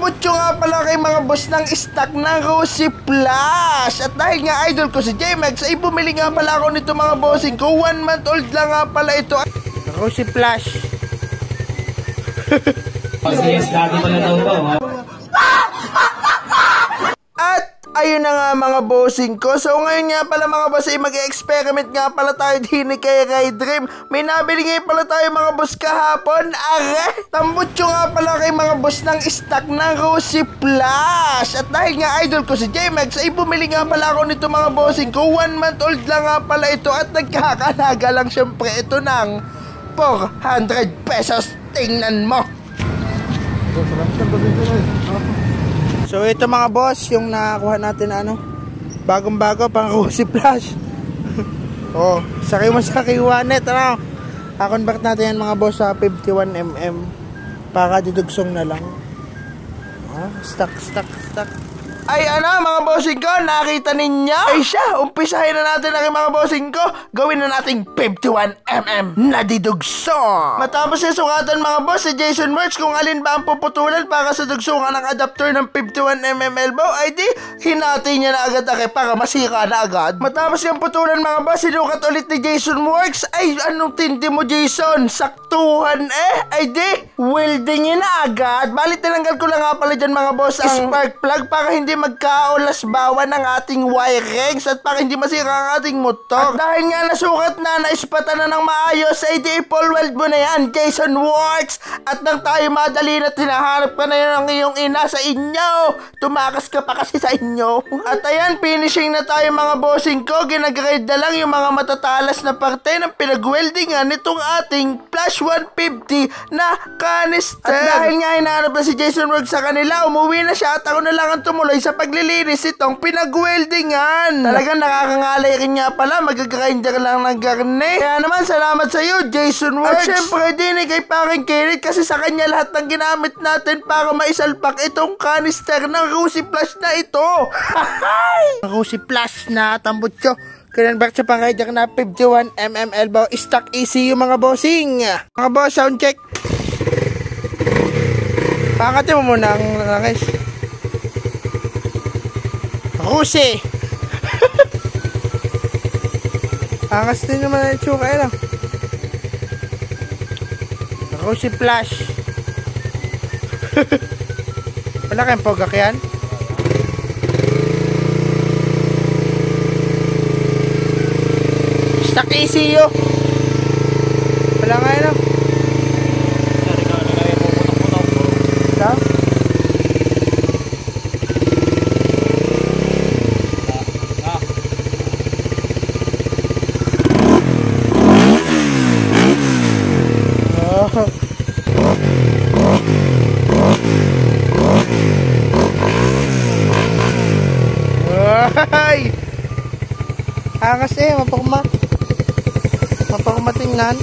tambutso nga pala kay mga boss ng stock ng Rosy Flash. At dahil nga idol ko si JMax ay bumili nga pala ako nito mga bossing ko. 1 month old lang nga pala ito. Rosy Flash. At ayun na nga mga bossing ko. So ngayon nga pala mga boss ay mag-experiment nga pala tayo din kay Dream. May nabili nga pala tayo mga boss kahapon. Tambutso nga pala kay mga boss ng stock ng Rosy Flash. At dahil nga idol ko si JMax ay bumili nga pala ako nito mga bossing ko. 1 month old lang nga pala ito. At nagkakalaga lang syempre ito ng 400 pesos. Tingnan mo. So ito mga boss, yung nakakuha natin na bagong-bago pang Rosy Flash. Oh, sakay mo sa K1net, convert natin yan mga boss sa 51mm para didugsong na lang. Stuck. Ay mga bossing ko, nakita ninyo? Ay siya, umpisahin na natin ang mga bossing ko. Gawin na nating 51mm na didugsong. Matapos yung sukatan mga boss si Jason Works kung alin ba ang puputulan para sa dugsungan ng adapter ng 51mm elbow, ay di hinati niya na agad para masira na agad. Matapos yung putulan mga boss, sinukat ulit ni Jason Works. Ay anong tindi mo Jason? Saktuhan ay di welding niya na agad. Bali tinanggal ko lang nga pala dyan mga boss ang spark plug para hindi magkaulas-bawan ng ating wirings at para hindi masira ang ating motor. At dahil nga nasukat na, naispatan na ng maayos, ay di full weld mo na yan, Jason Works. At nang tayo madali na tinahanap ka na yun ang iyong ina sa inyo. Tumakas ka pa kasi sa inyo. At ayan, finishing na tayo mga bossing ko. Ginagrade na lang yung mga matatalas na parte ng pinag-weldingan nitong ating Flash 150 na canister. At dahil nga hinahanap na si Jason Works sa kanila, umuwi na siya at ako na lang ang tumuloy sa paglilinis itong pinag-weldingan. Talagang nakakangalay rin nga pala, mag-grinder lang ng garne. Kaya naman salamat sa iyo Jason Works. At syempre din kay paring Kirit kasi sa kanya lahat ng ginamit natin para maisalpak itong canister ng Rosy Flash na ito. Rosy Flash na tambutso. Kinonvert sa pang-rider na 51mm elbow stock ECU mga bossing. Mga boss, sound check. Pangatin mo muna ang langis. Rosy. Angas din naman ang itsura lang. Rosy Flash. Wala kayong pogak yan? Stock ECU. Wala nga yan. Ay! Angas mapagmatingnan.